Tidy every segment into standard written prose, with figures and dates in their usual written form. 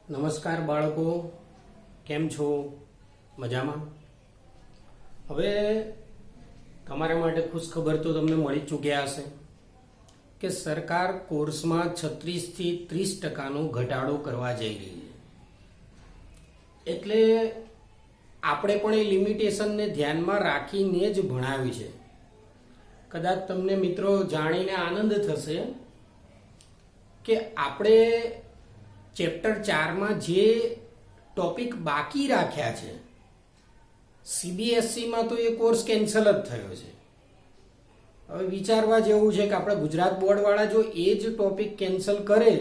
નમસ્કાર બાળકો, કેમ છો? મજામાં? હવે તમારા માટે ખુશખબર તો તમને મળી ચૂક્યા હશે કે સરકાર કોર્સમાં 36 થી 30% ઘટાડો કરવા જઈ રહી છે. એટલે આપણે પણ એ લિમિટેશનને ધ્યાનમાં રાખીને જ ભણાવી છે. કદાચ તમને મિત્રો જાણીને આનંદ થશે કે આપણે ચેપ્ટર 4માં જે ટોપિક બાકી રાખ્યા છે, સીબીએસઈમાં તો એ કોર્સ કેન્સલ જ થયો છે. હવે વિચારવા જેવું છે કે આપણે ગુજરાત બોર્ડવાળા જો એ જ ટોપિક કેન્સલ કરે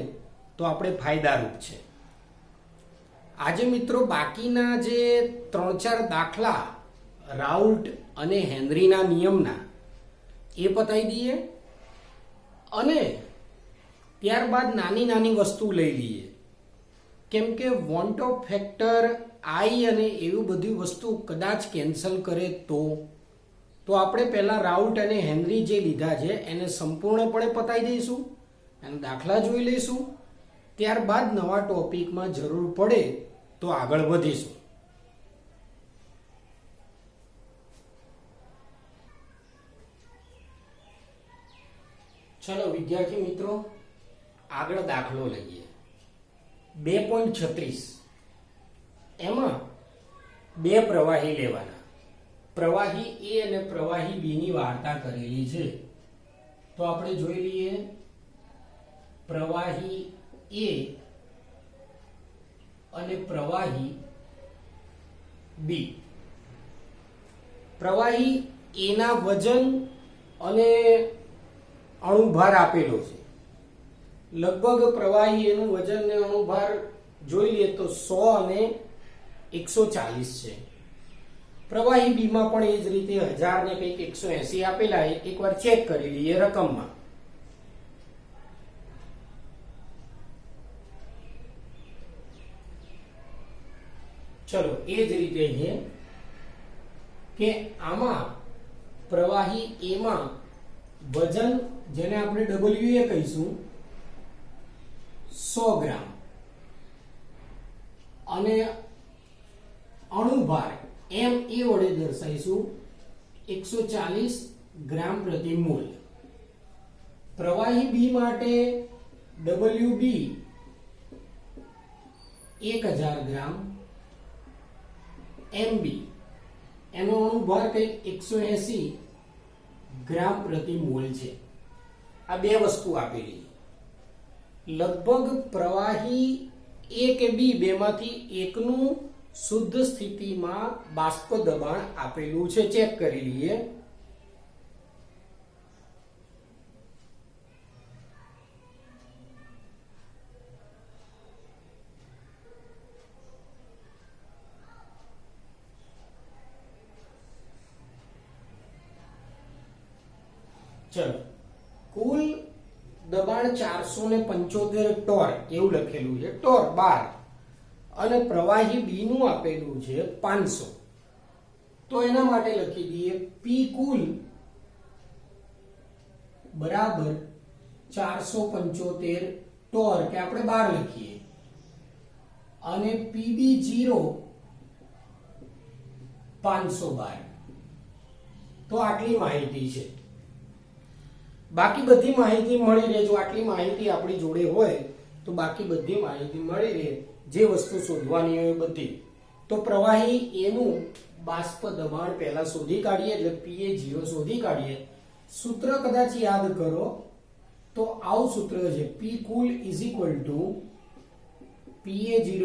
તો આપણે ફાયદારૂપ છે. આજે મિત્રો બાકીના જે 3-4 દાખલા રાઉલ્ટ અને હેનરીના નિયમના એ પતાવી દઈએ અને ત્યારબાદ નાની નાની વસ્તુ લઈ લઈએ. કેમ કે વોન્ટ ઓફ ફેક્ટર આઈ અને એવી બધી વસ્તુ કદાચ કેન્સલ કરે તો આપણે પહેલા રાઉલ્ટ અને હેનરી જે લીધા છે એને સંપૂર્ણપણે પતાવી દઈશું અને દાખલા જોઈ લઈશું. ત્યારબાદ નવા ટોપિકમાં જરૂર પડે તો આગળ વધીશું. ચલો વિદ્યાર્થી મિત્રો, આગળ દાખલો લઈએ. 2.36 એમાં બે પ્રવાહી લેવાના. પ્રવાહી એ અને પ્રવાહી બી ની વાર્તા કરેલી છે. તો આપણે જોઈ લઈએ. પ્રવાહી એ અને પ્રવાહી બી. પ્રવાહી એ ના વજન અને અણુભાર આપેલો છે. લગભગ પ્રવાહી એનું વજન ને અણુભાર જોઈ લઈએ તો 100 અને 140 છે. પ્રવાહી બી માં પણ એ જ રીતે 1000 ને કંઈક 180 આપેલા. એકવાર ચેક કરી લઈએ રકમમાં. ચલો એ જ રીતે છે કે આમાં પ્રવાહી એમાં વજન, જેને આપણે ડબલ્યુ એ કહીશું, 100 ગ્રામ અને અણુભાર એમ એ વડે દર્શાવીશું 140 ગ્રામ પ્રતિ મોલ. પ્રવાહી બી માટે ડબલ્યુ બી 1000 ગ્રામ, એમ બી એનો અણુભાર કંઈક 180 ગ્રામ પ્રતિ મોલ છે. આ બે વસ્તુ આપેલી. લગભગ પ્રવાહી એ કે બી બેમાંથી એકનું શુદ્ધ સ્થિતિમાં બાષ્પ દબાણ આપેલું છે. ચેક કરી લઈએ. ચલો, કુલ દબાણ 475 ટોર એવું લખેલું છે. ટોર 12 અને પ્રવાહી બી નું આપેલું છે 500. તો એના માટે લખી દઈએ પી કુલ બરાબર 475 ટોર, કે આપણે 12 લખીએ, અને પીબી 0 512. તો આટલી માહિતી છે. બાકી બધી માહિતી મળી રહે. જો આટલી માહિતી આપણી જોડે હોય તો બાકી બધી માહિતી મળી રહે. જે વસ્તુ શોધવાની હોય બધી. તો પ્રવાહી એનું બાષ્પ દબાણ પહેલા શોધી કાઢીએ, એટલે PA0 શોધી કાઢીએ. સૂત્ર કદાચ યાદ કરો તો આવું સૂત્ર છે, P cool is equal to PA0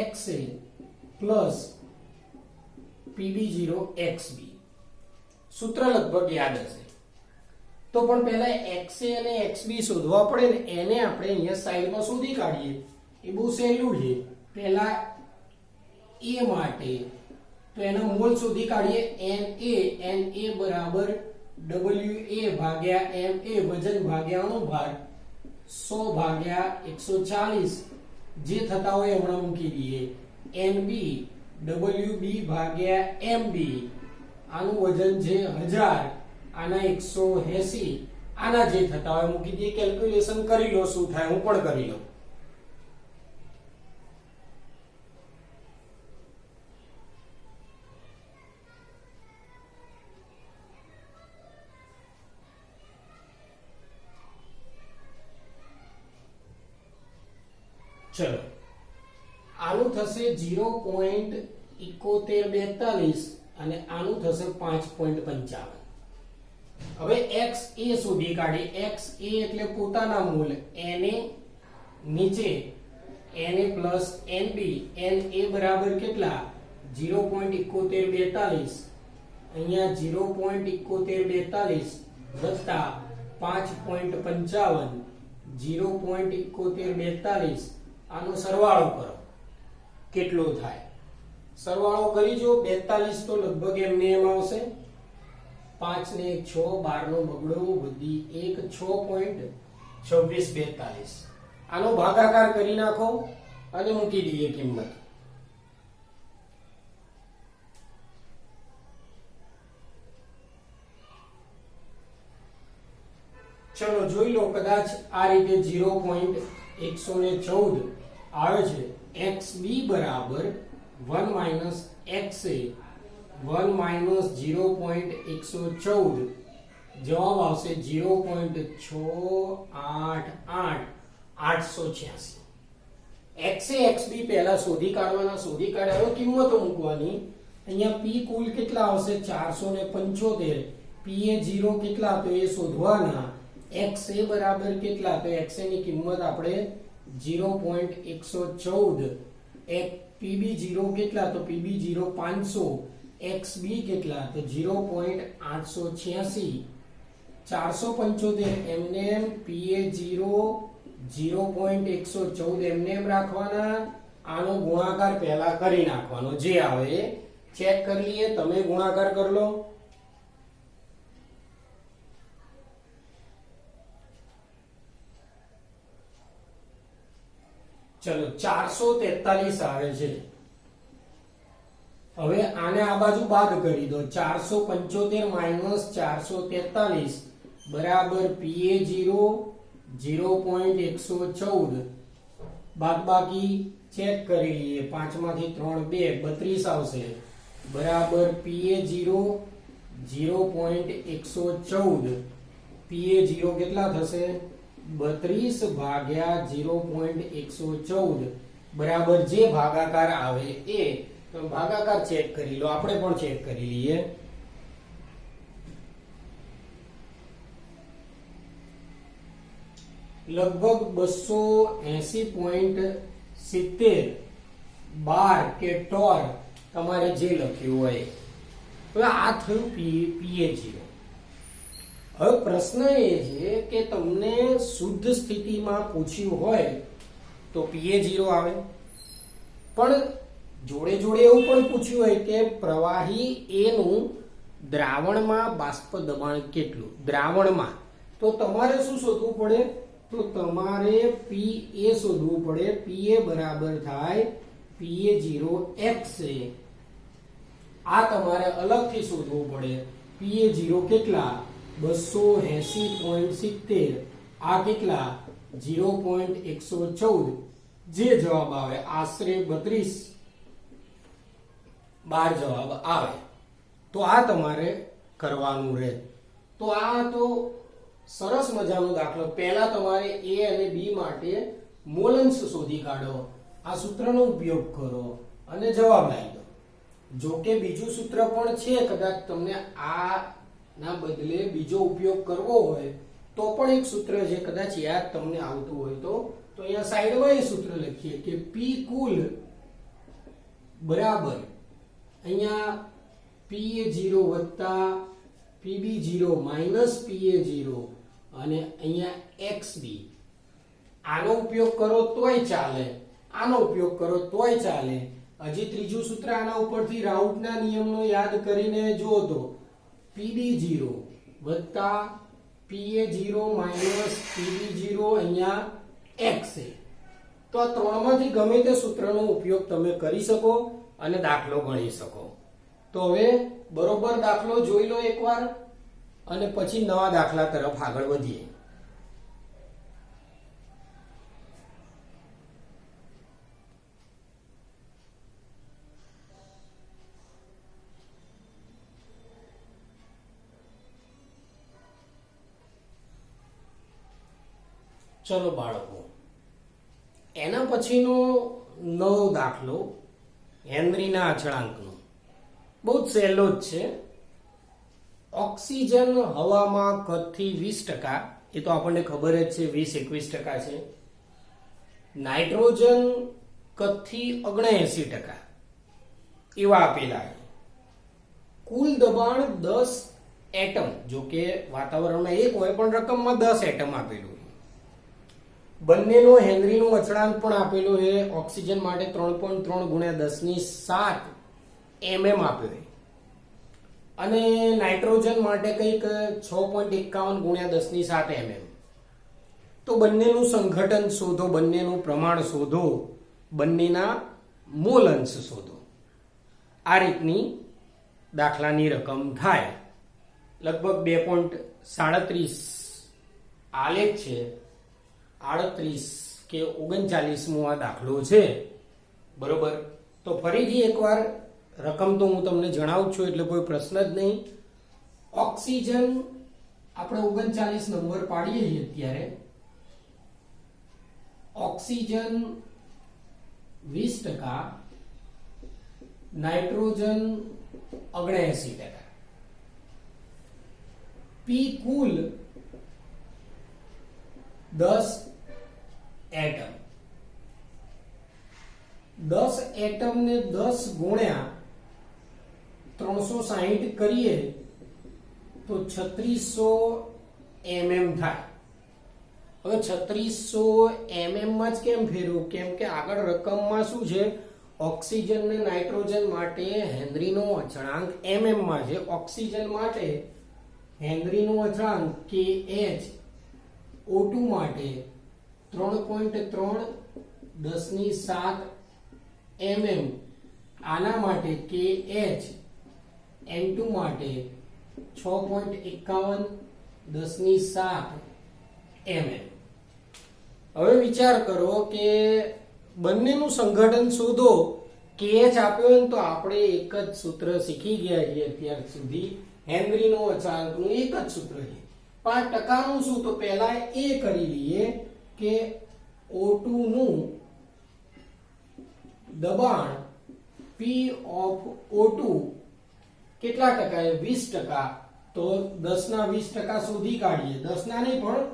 XA plus PB0 XB. સૂત્ર લગભગ યાદ હશે. તો પણ પહેલા XA અને XB શોધવા પડે ને, એને આપણે અહીંયા સાઈડમાં શોધી કાઢીએ. એ બહુ સહેલું છે. પહેલા A માટે તો એનો મોલ શોધી કાઢીએ. Na બરાબર WA ભાગ્યા MA, વજન ભાગ્યા અણુભાર, 100 ભાગ્યા 140 જે થતા હોય હમણાં મૂકી દઈએ. NB WB ભાગ્યા MB, આનું વજન છે 1000, આના 180, આના જે થતા હોય મૂકી દઈએ. કેલ્ક્યુલેશન કરી લો શું થાય, હું પણ કરી લઉં. ચલો આનું થશે 0.7142 અને આનું થશે 5.55. હવે x a શોધી કાઢી. x a એટલે પોતાના મૂળ na નીચે na પ્લસ nb. na બરાબર કેટલા 0.7142 અહીંયા 0.7142 વત્તા 5.55 0.7142 આનો સરવાળો કરો કેટલો થાય. સરવાળો કરી જો 42 તો લગભગ એમને એમ આવશે. 5 ને 1 6 12 નો બગડો વધી 1 6.2642. આનો ભાગાકાર કરી નાખો અને મૂકી દઈએ કિંમત. ચલો જોઈ લો કદાચ આ રીતે 0.114 આવે છે. xb બરાબર 1 માઈનસ xa 1 માઈનસ 0.114 જવાબ આવશે 0.688886. xa xb પહેલા શોધી કાઢવાના. શોધી કાઢ્યા હવે કિંમતો મૂકવાની. અહીંયા p કુલ કેટલા આવશે 475. p એ 0 કેટલા તો એ શોધવાના. xa બરાબર કેટલા તો xa ની કિંમત આપણે 0.114. pb0 કેટલા તો pb0 500. xb કેટલા તો 0.886. 475 એમને pa0 0.114 એમને એમ રાખવાના. આનો ગુણાકાર પહેલા કરી નાખવાનો જે આવે ચેક કરી લઈએ. તમે ગુણાકાર કરી લો. ચલો 443 આવે છે. હવે આને આ બાજુ બાદ કરી દો. 475 માઈનસ 443 બરાબર pa0 0.114 બાદબાકી ચેક કરી લઈએ. 5 માંથી 3 2 32 આવશે બરાબર pa0 0.114. pa0 કેટલા થશે 32 ભાગ્યા 0.114 બરાબર જે ભાગાકાર આવે એ. તો ભાગાકાર ચેક કરી લો. આપણે પણ ચેક કરી લઈએ. લગભગ 280.70 બાર કે ટોર તમારે જે લખ્યું હોય. હવે આ થયું pa0. હવે પ્રશ્ન એ છે કે તમને શુદ્ધ સ્થિતિમાં પૂછ્યું હોય તો pa0 આવે, પણ જોડે જોડે એવું પણ પૂછ્યું હોય કે પ્રવાહી A નું દ્રાવણમાં બાષ્પ દબાણ કેટલું દ્રાવણમાં, તો તમારે શું શોધવું પડે? તો તમારે Pa શોધવું પડે. Pa બરાબર થાય Pa0XA. આ તમારે અલગથી શોધવું પડે. Pa0 કેટલા 280.70. આ કેટલા 0.114. જે જવાબ આવે આશરે 32 બાર જવાબ આવે. તો આ તમારે કરવાનું રહે. તો આ તો સરસ મજાનો દાખલો. પહેલા તમારે A અને B માટે મોલન્સ શોધી કાઢો. આ સૂત્રનો ઉપયોગ કરો અને જવાબ લાવી દો. જો કે બીજું સૂત્ર પણ છે, કદાચ તમને આ ના બદલે બીજો ઉપયોગ કરવો હોય તો પણ એક સૂત્ર છે, કદાચ યાદ તમને આવતું હોય તો અહીંયા સાઈડમાં એ સૂત્ર લખીએ કે P કુલ બરાબર અહીંયા Pa0 વત્તા Pb0 માઈનસ Pa0 અને અહીંયા XB. આનો ઉપયોગ કરો તોય ચાલે, આનો ઉપયોગ કરો તોય ચાલે. હજી ત્રીજું સૂત્ર આના ઉપરથી રાઉટના નિયમનો યાદ કરીને જો તો Pb0 વત્તા Pa0 માઈનસ Pb0 અહીંયા XA. તો આ ત્રણમાંથી ગમે તે સૂત્રનો ઉપયોગ તમે કરી શકો અને દાખલો ગણી શકો. તો હવે બરોબર દાખલો જોઈ લો એકવાર અને પછી નવા દાખલા તરફ આગળ વધીએ. ચલો બાળકો, એના પછીનો નવો દાખલો હેનરીના અચળાંકનો બહુ જ સહેલો જ છે. ઓક્સિજન હવામાં કદથી 20%, એ તો આપણને ખબર જ છે 20-21% છે. નાઇટ્રોજન કદથી 79% એવા આપેલા છે. કુલ દબાણ 10 એટમ, જો કે વાતાવરણમાં 1 હોય પણ રકમમાં 10 એટમ આપેલું છે. બંનેનો હેનરીનો અચળાંક પણ આપેલો છે. ઓક્સિજન માટે 3.3 × 10⁷ mm આપ્યો છે અને નાઇટ્રોજન માટે કંઈક 6.51 × 10⁷ mm. તો બંનેનું સંઘટન શોધો, બંનેનું પ્રમાણ શોધો, બંનેના મોલ અંશ શોધો. આ રીતની દાખલાની રકમ થાય. લગભગ 2.37 આલેખ છે. 38 કે 39મો આ દાખલો છે. બરોબર. તો ફરીથી એકવાર રકમ તો હું તમને જણાવું છું, એટલે કોઈ પ્રશ્ન જ નહીં. ઓક્સિજન આપણે 39 નંબર પાડીએ છીએ અત્યારે. Oxygen 20%, nitrogen 79%. પી કુલ 10 એટમ. 10 એટમ ને 10 ગુણ્યા 360 કરીએ તો 3600 mm થાય. હવે 3600 mm માં જ કેમ ફેરવું? કેમ કે આગળ રકમમાં શું છે, ઓક્સિજન ને નાઇટ્રોજન માટે હેનરીનો અચળાંક mm માં છે. ઓક્સિજન માટે હેનરીનો અચળાંક KH, O2 માટે 3.3 10⁷ mm, આના માટે KH, N2 માટે 6.51 10⁷ mm. હવે વિચાર કરો કે બંનેનું સંઘટન શોધો. KH આપ્યો હોય તો આપણે એક જ સૂત્ર શીખી ગયા છીએ અત્યાર સુધી. હેનરીનો અચળાંકનું એક જ સૂત્ર છે. 5% શું? તો પહેલા એ કરી લઈએ કે O2 નું દબાણ P of O2 કેટલા ટકા છે? 20%. તો 10/20% શોધી કાઢીએ. 10 ના નહીં પણ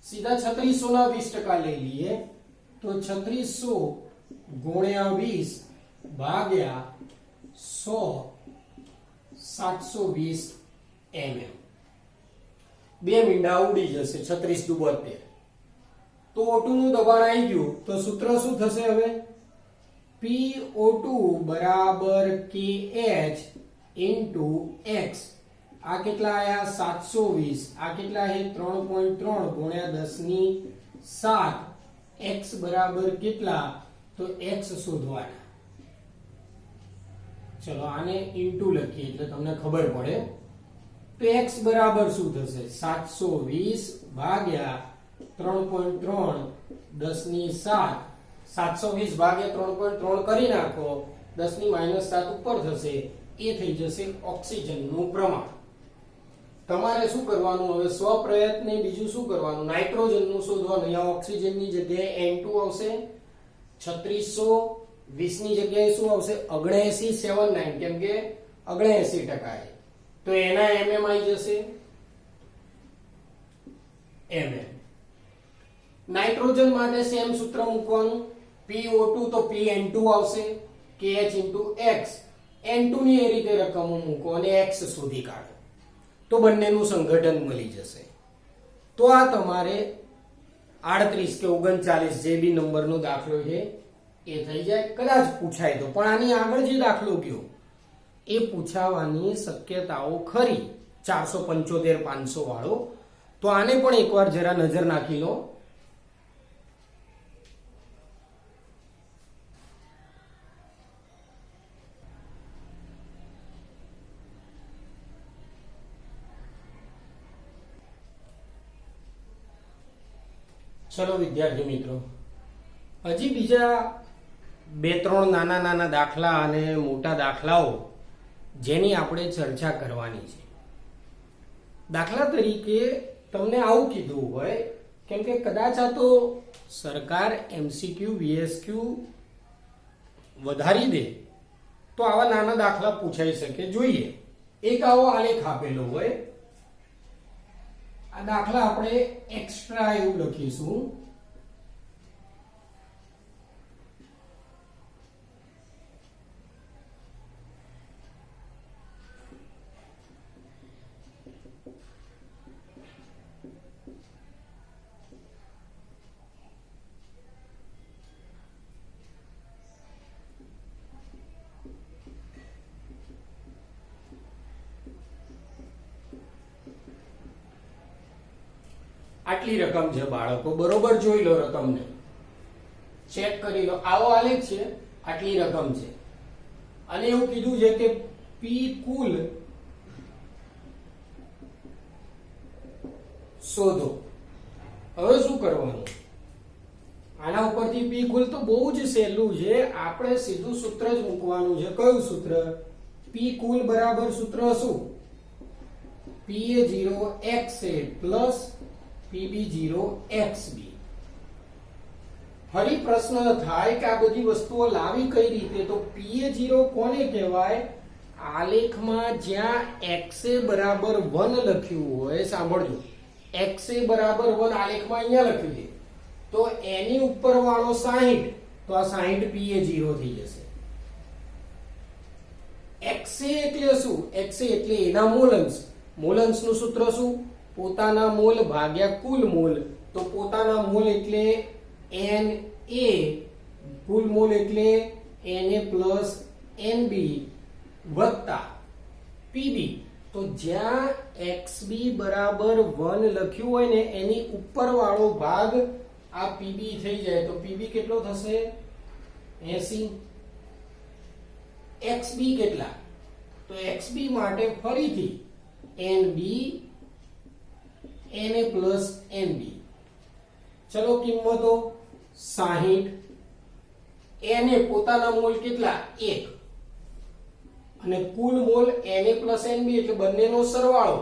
સીધા 3600 લઈ લઈએ. તો 3600 ગુણ્યા 20 ભાગ્યા 100 720 mm. 2 મીંડા ઉડી જશે. 36 દુ 72. તો O2 નું દબાણ આવી ગયું. તો સૂત્ર શું થશે હવે? PO2 બરાબર KH into X. આ કેટલા આયા? 720. આ કેટલા છે? 3.3 ગુણ્યા 10⁷. X બરાબર કેટલા? તો X શોધવાના. ચલો આને ઇન્ટુ લખીએ એટલે તમને ખબર પડે. તો X બરાબર શું થશે? 720 ભાગ્યા 3.3 10⁷. 720 ભાગ્યા 3.3 કરી નાખો, 10⁻7 ઉપર થશે. એ થઈ જશે ઓક્સિજનનું પ્રમાણ. તમારે શું કરવાનું હવે? સ્વપ્રયત્ને બીજું શું કરવાનું? નાઇટ્રોજનનું શોધવાનું. અહીંયા ઓક્સિજનની જગ્યાએ N2 આવશે 3600, 20 ની જગ્યાએ શું આવશે? 7979, કેમ કે 79% છે. તો એના mm આવી જશે mm. નાઇટ્રોજન માટે સેમ સૂત્ર મૂકવાનું. PO2 તો PN2 આવશે, KH into X. N2 ની એ રીતે રકમો મૂકો અને X શોધી કાઢો તો બંનેનું સંઘટન મળી જશે. તો આ તમારે 38 કે 39 જે બી નંબરનો દાખલો છે એ થઈ જાય. કદાચ પૂછાય તો, પણ આની આગળ જે દાખલો ગયો એ પૂછાવાની શક્યતાઓ ખરી. 475-500 વાળો. તો આને પણ એકવાર જરા નજર નાખી લો. ચલો વિદ્યાર્થી મિત્રો, હજી બીજા 2-3 નાના દાખલા અને મોટા દાખલાઓ જેની આપણે ચર્ચા કરવાની છે. દાખલા તરીકે તમને આવું કીધું હોય કેમ કે કદાચ આ તો સરકાર MCQ VSQ વધારી દે તો આવા નાના દાખલા પૂછાઈ શકે. જોઈએ એક આવો આલેખ આપેલો હોય, આ દાખલા આપણે એક્સ્ટ્રા એવું લખીશું. આટલી રકમ છે બાળકો, બરોબર જોઈ લો રકમને, ચેક કરી લો. આવો આલેખ છે, આટલી રકમ છે અને એવું કીધું છે કે પી કુલ શોધો. હવે શું કરવાનું? આના ઉપરથી પી કુલ તો બહુ જ સહેલું છે, આપણે સીધું સૂત્ર જ મૂકવાનું છે. કયું સૂત્ર? પી કુલ બરાબર સૂત્ર શું? PA0 XA plus PB0 XB. ફરી પ્રશ્ન થાય કે આ બધી વસ્તુઓ લાવી કઈ રીતે? તો PA0 કોને કહેવાય? આલેખમાં જ્યાં XA બરાબર 1 લખ્યું હોય, સાંભળજો, XA બરાબર 1 આલેખમાં અહીંયા લખ્યું છે, તો એની ઉપર વાળો 60, તો આ 60 PA0 થઈ જશે. XA એટલે શું? XA એટલે એના મોલન્સ. મોલન્સ નું સૂત્ર શું? પોતાના મોલ ભાગ્યા કુલ મોલ. તો પોતાના મોલ એટલે Na, કુલ મોલ એટલે Na પ્લસ Nb વત્તા Pb. તો જ્યાં XB બરાબર 1 લખ્યું હોય ને એની ઉપર વાળો ભાગ આ Pb થઈ જાય, તો Pb કેટલો થશે? 80. XB કેટલા? તો XB માટે ફરીથી NB Na પ્લસ Nb. ચલો કિંમતો 60. Na પોતાના મોલ કેટલા? 1 અને કુલ મોલ Na પ્લસ Nb એટલે બંનેનો સરવાળો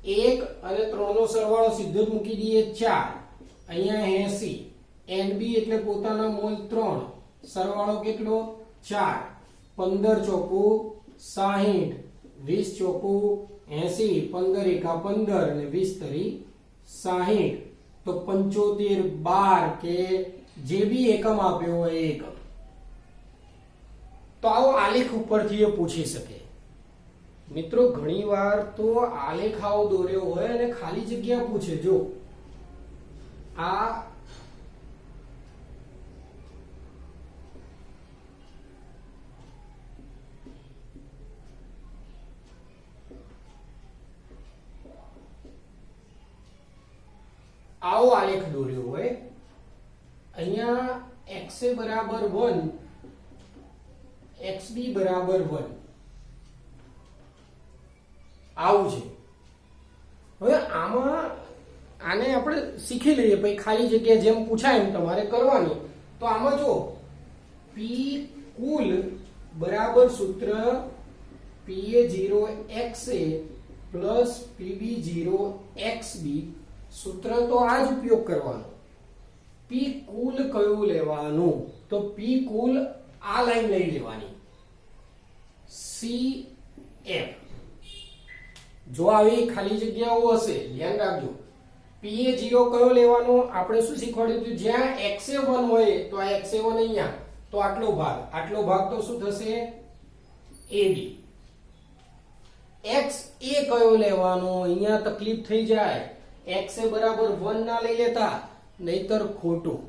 1 અને 3 નો સરવાળો સીધો જ મૂકી દઈએ 4. અહીંયા 80. Nb એટલે પોતાના મોલ 3, સરવાળો કેટલો? 4. 15 ચોકુ 60, 20 ચોકુ 80, 15 એકા 15 અને 20 તરી 60. તો 75, 12 કે જે બી એકમ આપ્યો હોય એ એકમ. તો આવો આલેખ ઉપરથી એ પૂછી શકે. મિત્રો ઘણીવાર તો આલેખ આવો દોર્યો હોય અને ખાલી જગ્યા પૂછે. જો આ આવો આલેખ દોર્યો હોય, અહીંયા XA બરાબર 1, XB બરાબર 1 આવું છે. હવે આમાં આને આપણે શીખી લઈએ, પછી ખાલી જગ્યા જેમ પૂછાય એમ તમારે કરવાની. તો આમાં જો P કુલ બરાબર સૂત્ર PA0 XA plus PB0 XB. સૂત્ર તો આ જ ઉપયોગ કરવાનો. P કુલ કયું લેવાનું? તો P કુલ આ લાઈન લઈ લેવાની, CF. જો આવી ખાલી જગ્યાઓ હશે ધ્યાન રાખજો. PA0 કયો લેવાનો? આપણે શું શીખવાડ્યું હતું? જ્યાં XA1 હોય તો આ XA1 અહીંયા, તો આટલો ભાગ તો શું થશે? AB. XA કયો લેવાનો? અહીંયા તકલીફ થઈ જાય. XA બરાબર 1 ના લઈ લેતા, નહીતર ખોટું.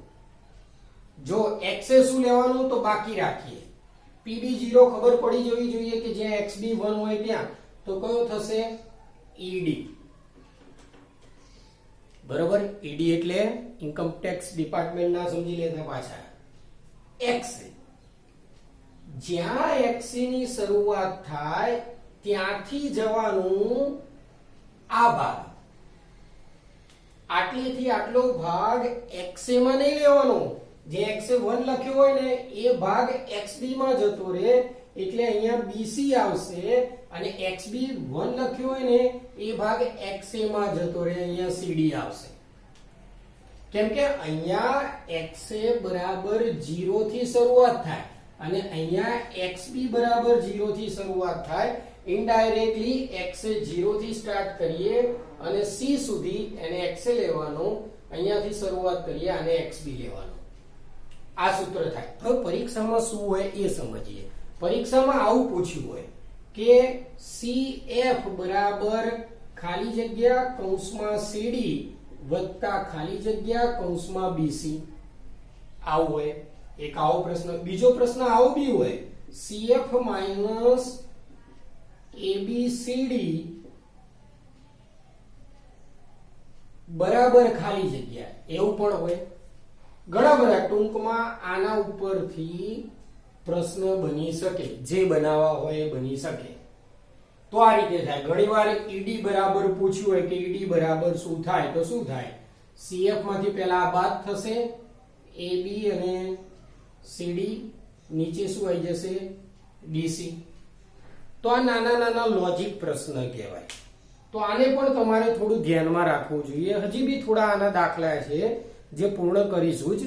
જો XA શું લેવાનું તો બાકી રાખીએ. PB0 ખબર પડી જવી જોઈએ કે જ્યાં XB 1 હોય ત્યાં, તો કયો થશે? ED. બરાબર. ED એટલે ઇન્કમ ટેક્સ ડિપાર્ટમેન્ટ ના સમજી લેતા પાછા. XA જ્યાં XA ની શરૂઆત થાય ત્યાંથી જવાનું આ ભાગ. આટલેથી આટલો ભાગ XA માં નહીં લેવાનો. જે XA1 લખ્યો હોય ને એ ભાગ XB માં જતો રહે, એટલે અહીંયા BC આવશે, અને XB1 લખ્યો હોય ને એ ભાગ XA માં જતો રહે, અહીંયા CD આવશે. કેમ કે અહીંયા XA બરાબર 0 થી શરૂઆત થાય અને અહીંયા XB બરાબર 0 થી શરૂઆત થાય. ઇનડાયરેક્ટલી XA 0 થી સ્ટાર્ટ કરીએ અને C સુધી એને XA લેવાનો, અહીંયાથી શરૂઆત કરીએ અને XB લેવાનો. આ સૂત્ર થાય. હવે પરીક્ષામાં શું હોય એ સમજીએ. પરીક્ષામાં આવું પૂછ્યું હોય કે CF બરાબર ખાલી જગ્યા કૌંસમાં CD વત્તા ખાલી જગ્યા કૌંસમાં BC. આવું હોય એક આવો પ્રશ્ન. બીજો પ્રશ્ન આવો બી હોય CF માઈનસ ABCD બરાબર ખાલી જગ્યા, એવું પણ હોય. ઘણા બધા ટૂંકમાં આના ઉપરથી પ્રશ્ન બની શકે, જે બનાવવા હોય એ બની શકે. તો આ રીતે થાય. ઘણીવાર ED બરાબર પૂછ્યું હોય કે ED બરાબર શું થાય, તો શું થાય? CF માંથી પહેલા આ બાદ થશે, AB અને CD, નીચે શું આવી જશે? BC. તો આ નાના નાના લોજિક પ્રશ્ન કહેવાય. તો આને પણ તમારે થોડું ધ્યાનમાં રાખવું જોઈએ. હજી બી થોડા આના દાખલા છે જે પૂર્ણ કરીશું જ.